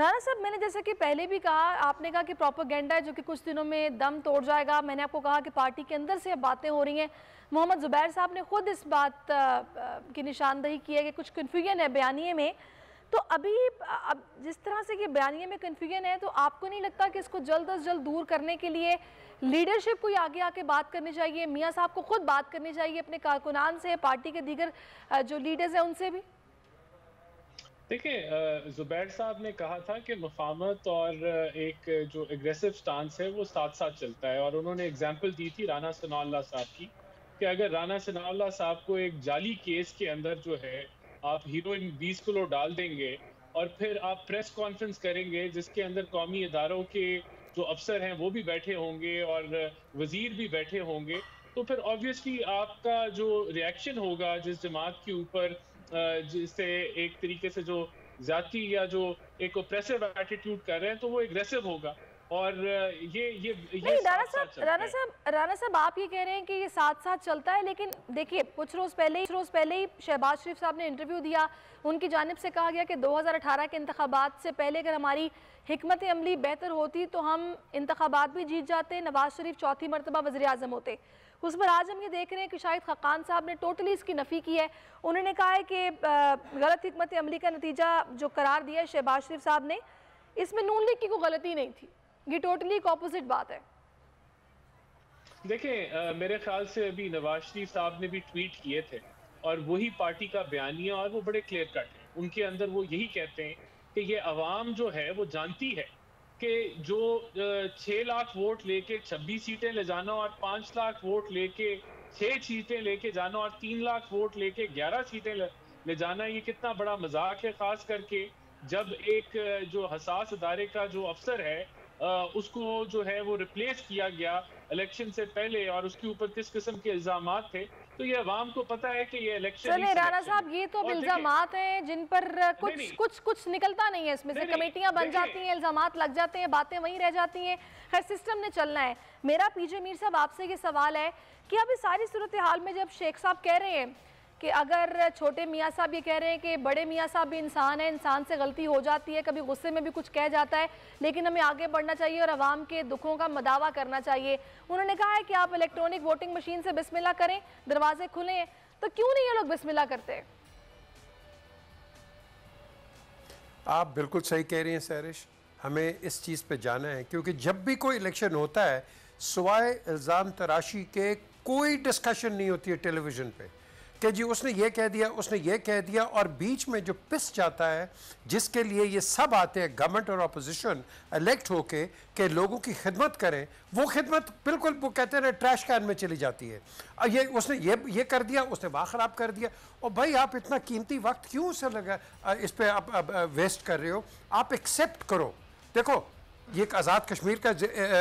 राणा साहब, मैंने जैसे कि पहले भी कहा, आपने कहा कि प्रोपेगेंडा है जो कि कुछ दिनों में दम तोड़ जाएगा। मैंने आपको कहा कि पार्टी के अंदर से अब बातें हो रही हैं। मोहम्मद जुबैर साहब ने खुद इस बात की निशानदही की है कि कुछ कन्फ्यूजन है बयानिए में। तो अभी अब जिस तरह से ये बयानिए में कन्फ्यूजन है, तो आपको नहीं लगता कि इसको जल्द अज जल्द दूर करने के लिए लीडरशिप को आगे आके बात करनी चाहिए, मियाँ साहब को खुद बात करनी चाहिए अपने कारकुनान से, पार्टी के दीगर जो लीडर्स हैं उनसे भी? देखिए, जुबैर साहब ने कहा था कि मुफाहमत और एक जो एग्रेसिव स्टांस है वो साथ साथ चलता है, और उन्होंने एग्जांपल दी थी राना सनाउल्लाह साहब की कि अगर राना सनाउल्लाह साहब को एक जाली केस के अंदर जो है आप हीरोइन 20 किलो डाल देंगे और फिर आप प्रेस कॉन्फ्रेंस करेंगे जिसके अंदर कौमी इदारों के जो अफसर हैं वो भी बैठे होंगे और वजीर भी बैठे होंगे, तो फिर ऑब्वियसली आपका जो रिएक्शन होगा जिस जमात के ऊपर जिससे एक तरीके से जो जाती या जो एक ओप्रेसिव एटीट्यूड कर रहे हैं, तो वो एग्रेसिव होगा। और ये नहीं साथ साथ चलता है। राणा साहब, आप ये कह रहे हैं कि ये साथ साथ चलता है, लेकिन देखिए कुछ रोज पहले ही शहबाज शरीफ साहब ने इंटरव्यू दिया। उनकी जानिब से कहा गया कि 2018 के इंतखाबात से पहले अगर हमारी हिकमत अमली बेहतर होती तो हम इंतखाबात भी जीत जाते, नवाज शरीफ चौथी मरतबा वज़ीर आज़म होते। उस पर आज हम ये देख रहे हैं कि शाहिद खकान साहब ने टोटली इसकी नफ़ी की है। उन्होंने कहा है कि गलत हिकमत अमली का नतीजा जो करार दिया है शहबाज शरीफ साहब ने, इसमें नून लीग की कोई गलती नहीं थी। ये टोटली एक ऑपोजिट बात है। देखिए, मेरे ख्याल से अभी नवाज शरीफ साहब ने भी ट्वीट किए थे और वही पार्टी का बयानिया, और वो बड़े क्लियर कट है। उनके अंदर वो यही कहते हैं कि ये अवाम जो है वो जानती है कि जो 6 लाख वोट लेके 26 सीटें ले जाना और 5 लाख वोट लेके 6 सीटें लेके जाना और 3 लाख वोट लेके 11 सीटें ले जाना, ये कितना बड़ा मजाक है। खास करके जब एक जो हसास अदारे का जो अफसर है उसको जो है वो रिप्लेस किया गया इलेक्शन से पहले, और उसके ऊपर किस किस्म के इल्जामात थे, तो ये अवाम को पता है कि ये इलेक्शन चलिए राणा साहब, ये तो इल्जामात हैं जिन पर कुछ निकलता नहीं है। इसमें से कमेटियां बन जाती हैं, इल्जामात लग जाते हैं, बातें वहीं रह जाती हैं। खैर, सिस्टम ने चलना है। मेरा पीजे मीर साहब आपसे ये सवाल है कि अब इस सारी सूरत हाल में जब शेख साहब कह रहे हैं कि अगर छोटे मियाँ साहब ये कह रहे हैं कि बड़े मियाँ साहब भी इंसान है, इंसान से गलती हो जाती है, कभी गुस्से में भी कुछ कह जाता है, लेकिन हमें आगे बढ़ना चाहिए और आवाम के दुखों का मदावा करना चाहिए। उन्होंने कहा है कि आप इलेक्ट्रॉनिक वोटिंग मशीन से बिस्मिल्लाह करें, दरवाजे खुले हैं, तो क्यों नहीं ये लोग बिस्मिल्लाह करते? आप बिल्कुल सही कह रही हैं सैरिश, हमें इस चीज़ पे जाना है, क्योंकि जब भी कोई इलेक्शन होता है सिवाय इल्ज़ाम तराशी के कोई डिस्कशन नहीं होती है टेलीविज़न पे कि जी उसने ये कह दिया, उसने ये कह दिया, और बीच में जो पिस जाता है जिसके लिए ये सब आते हैं गवर्नमेंट और अपोजिशन इलेक्ट होके कि लोगों की खिदमत करें, वो खिदमत बिल्कुल वो कहते हैं ट्रैश कैन में चली जाती है। ये उसने ये कर दिया, उसने वहाँ ख़राब कर दिया। और भाई आप इतना कीमती वक्त क्यों से लगा इस पर आप वेस्ट कर रहे हो? आप एक्सेप्ट करो। देखो, ये एक आज़ाद कश्मीर का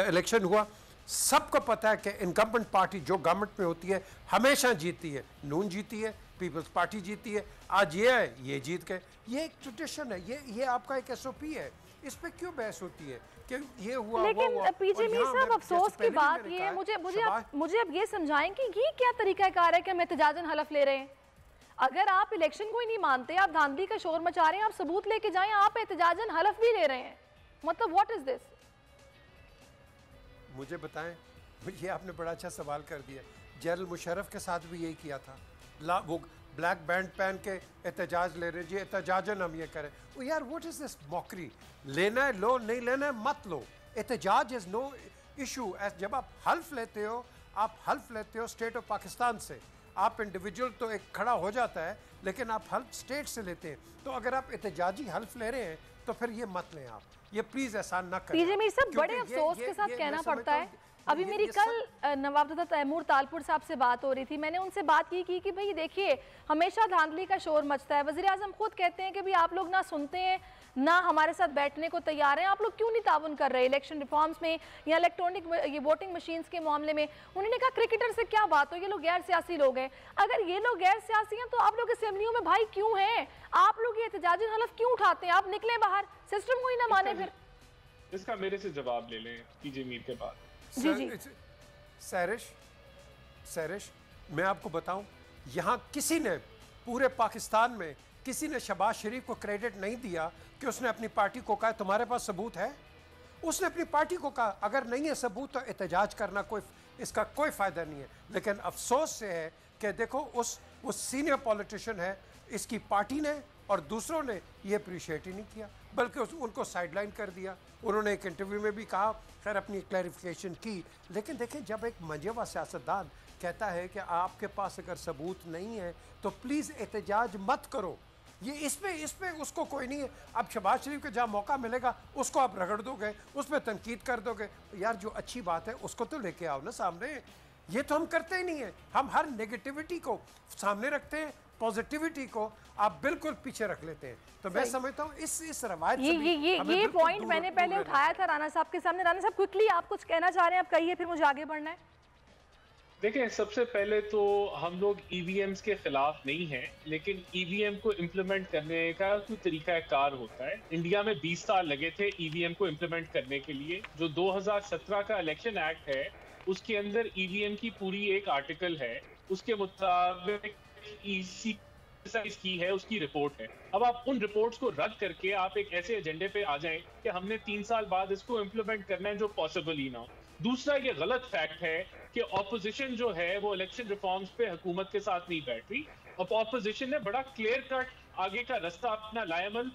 इलेक्शन हुआ, सबको पता है कि इनकम्बेंट पार्टी जो गवर्नमेंट में होती है हमेशा जीतती है। नून जीती है, पीपल्स पार्टी जीती है, आज ये है ये जीत गए। ये एक ट्रेडिशन है, ये आपका एक एसओपी है। इस पे क्यों बहस होती है कि ये हुआ? लेकिन पीजे मीर साहब, अफसोस की बात ये है, मुझे अब ये समझाएं कि ये क्या तरीकाकार है कि हम एहतजाजन हलफ ले रहे हैं? अगर आप इलेक्शन को ही नहीं मानते, आप धांधली का शोर मचा रहे हैं, आप सबूत लेके जाएं, आप एहतजाजन हलफ भी ले रहे हैं, मतलब व्हाट इज दिस? मुझे बताएं, ये आपने बड़ा अच्छा सवाल कर दिया। जनरल मुशर्रफ के साथ भी यही किया था। वो ब्लैक बैंड पहन के एहतजाज ले रहे जी, एहतजाजन हम ये करें। वो यार व्हाट इज दिस मॉकरी? लेना है लो, नहीं लेना है मत लो। एहतजाज इज नो इशू। जब आप हल्फ लेते हो, आप हल्फ लेते हो स्टेट ऑफ पाकिस्तान से। आप इंडिविजुअल तो एक खड़ा हो जाता है, लेकिन आप हल्फ स्टेट से लेते हैं। तो अगर आप एहतजाजी हल्फ ले रहे हैं तो फिर ये मत लें आप, ये प्लीज एहसान ना करें। पीजे मीर साहब, बड़े अफसोस के साथ कहना पड़ता है, अभी मेरी कल नवाबदादा तैमूर तालपुर साहब से बात हो रही थी, मैंने उनसे बात की कि भाई देखिए हमेशा धांधली का शोर मचता है, वज़ीर आज़म खुद कहते हैं कि भाई आप लोग ना सुनते हैं ना हमारे साथ बैठने को तैयार हैं, आप लोग क्यों नहीं ताउन कर रहे इलेक्शन रिफॉर्म्स में या इलेक्ट्रॉनिक ये वोटिंग मशीन्स के मामले में? उन्होंने कहा क्रिकेटर से क्या बात हो, ये लोग गैर सियासी लोग हैं। अगर ये लोग गैर सियासी हैं तो आप लोग असेंबलियों में भाई क्यों हैं? आप लोग ये एहतजाजी हलफ क्यों उठाते हैं? आप निकलें बाहर, सिस्टम को ही ना माने। फिर इसका मेरे से जवाब ले लें पीजे मीर के बाद। जी सैरिश, मैं आपको बताऊं, यहाँ किसी ने पूरे पाकिस्तान में किसी ने शहबाज शरीफ को क्रेडिट नहीं दिया कि उसने अपनी पार्टी को कहा तुम्हारे पास सबूत है। उसने अपनी पार्टी को कहा अगर नहीं है सबूत तो एहतजाज करना इसका कोई फ़ायदा नहीं है। लेकिन अफसोस से है कि देखो वो सीनियर पॉलिटिशियन है, इसकी पार्टी ने और दूसरों ने ये अप्रिशिएट ही नहीं किया, बल्कि उनको साइडलाइन कर दिया। उन्होंने एक इंटरव्यू में भी कहा, खैर अपनी क्लैरिफिकेशन की। लेकिन देखें, जब एक मंजे हुआ सियासतदान कहता है कि आपके पास अगर सबूत नहीं है तो प्लीज़ एहतजाज मत करो, ये इस पे उसको कोई नहीं है। अब शहबाज शरीफ को जहाँ मौका मिलेगा उसको आप रगड़ दोगे, उस पर तनकीद कर दोगे। यार जो अच्छी बात है उसको तो लेके आओ ना सामने। ये तो हम करते ही नहीं है, हम हर नेगेटिविटी को सामने रखते हैं, पॉजिटिविटी को आप बिल्कुल पीछे रख लेते हैं। तो मैं समझता हूँ इस रवायत ये पॉइंट मैंने पहले उठाया था राणा साहब के सामने। राणा साहब क्विकली आप कुछ कहना चाह रहे हैं, आप कहिए, फिर मुझे आगे बढ़ना है। देखिए, सबसे पहले तो हम लोग ईवीएम्स के खिलाफ नहीं हैं, लेकिन ईवीएम को इम्प्लीमेंट करने का कोई तरीकाकार होता है। इंडिया में 20 साल लगे थे ईवीएम को इम्प्लीमेंट करने के लिए। जो 2017 का इलेक्शन एक्ट है उसके अंदर ईवीएम की पूरी एक आर्टिकल है, उसके मुताबिक ईसी की है, उसकी रिपोर्ट है। अब आप उन रिपोर्ट्स को रद्द करके आप एक ऐसे एजेंडे पे आ जाएं कि हमने 3 साल बाद इसको इम्प्लीमेंट करना है, जो पॉसिबल ही ना हो। दूसरा, ये गलत फैक्ट है कि ऑपोजिशन जो है वो इलेक्शन रिफॉर्म्स पे हुकूमत के साथ नहीं बैठ रही। और ऑपोजिशन ने बड़ा क्लियर कट आगे का रास्ता अपना लायमन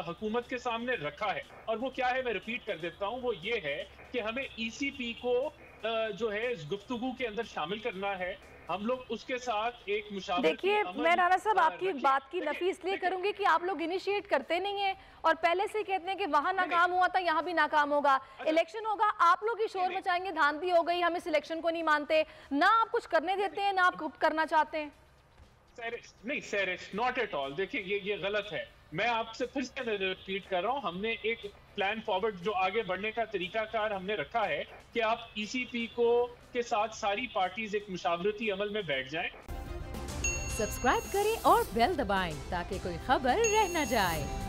हुकूमत के सामने रखा है। और वो क्या है, मैं रिपीट कर देता हूँ, वो ये है कि हमें ईसीपी को जो है इस गुफ्तगू के अंदर शामिल करना है। हम लोग उसके साथ एक मुशावरती देखिए, मैं राणा साहब आपकी बात की नफी इसलिए करूंगी कि आप लोग इनिशिएट करते नहीं है और पहले से कहते हैं कि वहां नाकाम हुआ था, यहाँ भी नाकाम होगा। इलेक्शन होगा, आप लोग ही शोर मचाएंगे, धांधली हो गई, हम इस इलेक्शन को नहीं मानते। ना आप कुछ करने देते हैं, ना आप करना चाहते हैं। नहीं सैरिश, नॉट एट ऑल। देखिए, ये गलत है। मैं आपसे फिर से रिपीट कर रहा हूँ, हमने एक प्लान फॉरवर्ड जो आगे बढ़ने का तरीकाकार हमने रखा है कि आप ईसीपी को के साथ सारी पार्टीज एक मुशावरती अमल में बैठ जाएं। सब्सक्राइब करें और बेल दबाएं ताकि कोई खबर रह न जाए।